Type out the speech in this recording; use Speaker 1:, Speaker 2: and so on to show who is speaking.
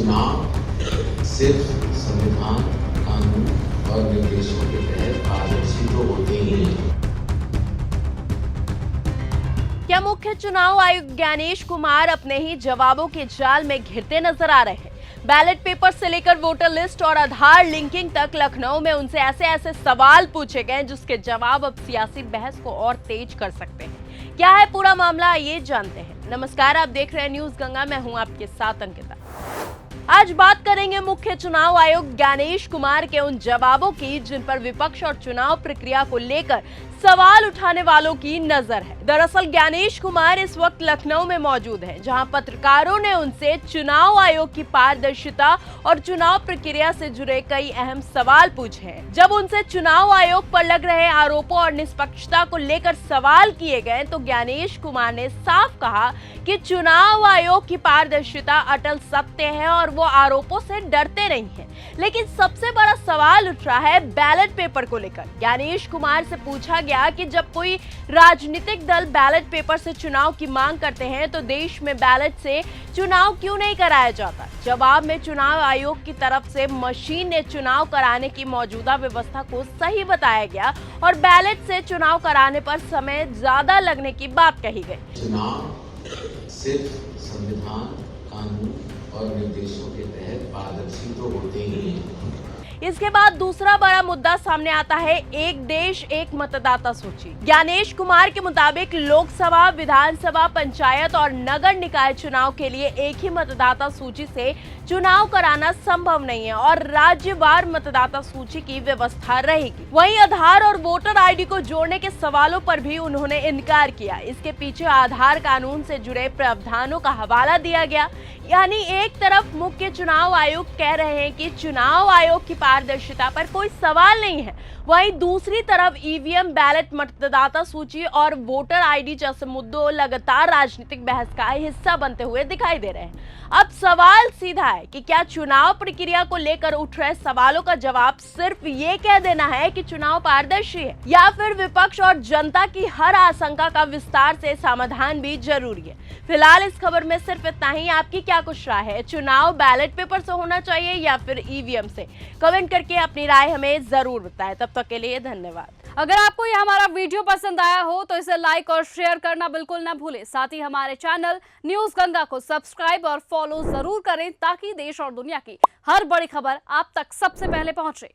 Speaker 1: चुनाव सिर्फ संविधान, कानून और निर्देशों के तहत पारदर्शी तो होते ही हैं।
Speaker 2: क्या मुख्य चुनाव आयुक्त ज्ञानेश कुमार अपने ही जवाबों के जाल में घिरते नजर आ रहे हैं? बैलेट पेपर से लेकर वोटर लिस्ट और आधार लिंकिंग तक लखनऊ में उनसे ऐसे सवाल पूछे गए जिसके जवाब अब सियासी बहस को और तेज कर सकते हैं। क्या है पूरा मामला, ये जानते हैं। नमस्कार, आप देख रहे हैं न्यूज गंगा, मैं हूं आपके साथ अंकिता। आज बात करेंगे मुख्य चुनाव आयुक्त ज्ञानेश कुमार के उन जवाबों की जिन पर विपक्ष और चुनाव प्रक्रिया को लेकर सवाल उठाने वालों की नजर है। दरअसल ज्ञानेश कुमार इस वक्त लखनऊ में मौजूद हैं, जहां पत्रकारों ने उनसे चुनाव आयोग की पारदर्शिता और चुनाव प्रक्रिया से जुड़े कई अहम सवाल पूछे हैं। जब उनसे चुनाव आयोग पर लग रहे आरोपों और निष्पक्षता को लेकर सवाल किए गए तो ज्ञानेश कुमार ने साफ कहा कि चुनाव आयोग की पारदर्शिता अटल सत्य है और वो आरोपों से डरते नहीं हैं। लेकिन सबसे बड़ा सवाल उठ रहा है बैलेट पेपर को लेकर। ज्ञानेश कुमार से पूछा गया कि जब कोई राजनीतिक दल बैलेट पेपर से चुनाव की मांग करते हैं तो देश में बैलेट से चुनाव क्यों नहीं कराया जाता। जवाब में चुनाव आयोग की तरफ से मशीन ने चुनाव कराने की मौजूदा व्यवस्था को सही बताया गया और बैलेट से चुनाव कराने पर समय ज्यादा लगने की बात कही गई।
Speaker 1: चुनाव सिर्फ संविधान, कानून और निर्देशों के तहत पारदर्शी तो होते ही हैं।
Speaker 2: इसके बाद दूसरा बड़ा मुद्दा सामने आता है, एक देश एक मतदाता सूची। ज्ञानेश कुमार के मुताबिक लोकसभा, विधानसभा, पंचायत और नगर निकाय चुनाव के लिए एक ही मतदाता सूची से चुनाव कराना संभव नहीं है और राज्यवार मतदाता सूची की व्यवस्था रहेगी। वहीं आधार और वोटर आईडी को जोड़ने के सवालों पर भी उन्होंने इनकार किया। इसके पीछे आधार कानून से जुड़े प्रावधानों का हवाला दिया गया। यानी एक तरफ मुख्य चुनाव आयुक्त कह रहे हैं कि चुनाव आयोग की पारदर्शिता पर कोई सवाल नहीं है, वहीं दूसरी तरफ ईवीएम, बैलेट, मतदाता सूची और वोटर आईडी जैसे मुद्दों लगातार राजनीतिक बहस का हिस्सा बनते हुए दिखाई दे रहे हैं। अब सवाल सीधा है कि क्या चुनाव प्रक्रिया को लेकर उठ रहे सवालों का जवाब सिर्फ ये कह देना है कि चुनाव पारदर्शी है, या फिर विपक्ष और जनता की हर आशंका का विस्तार से समाधान भी जरूरी है। फिलहाल इस खबर में सिर्फ इतना ही। आपकी क्या कुछ राय है? चुनाव बैलेट पेपर से होना चाहिए या फिर ईवीएम से? कमेंट करके अपनी राय हमें जरूर बताएं। तब तक के लिए धन्यवाद।
Speaker 3: अगर आपको यह हमारा वीडियो पसंद आया हो तो इसे लाइक और शेयर करना बिल्कुल ना भूलें। साथ ही हमारे चैनल न्यूज गंगा को सब्सक्राइब और फॉलो जरूर करें ताकि देश और दुनिया की हर बड़ी खबर आप तक सबसे पहले पहुंचे।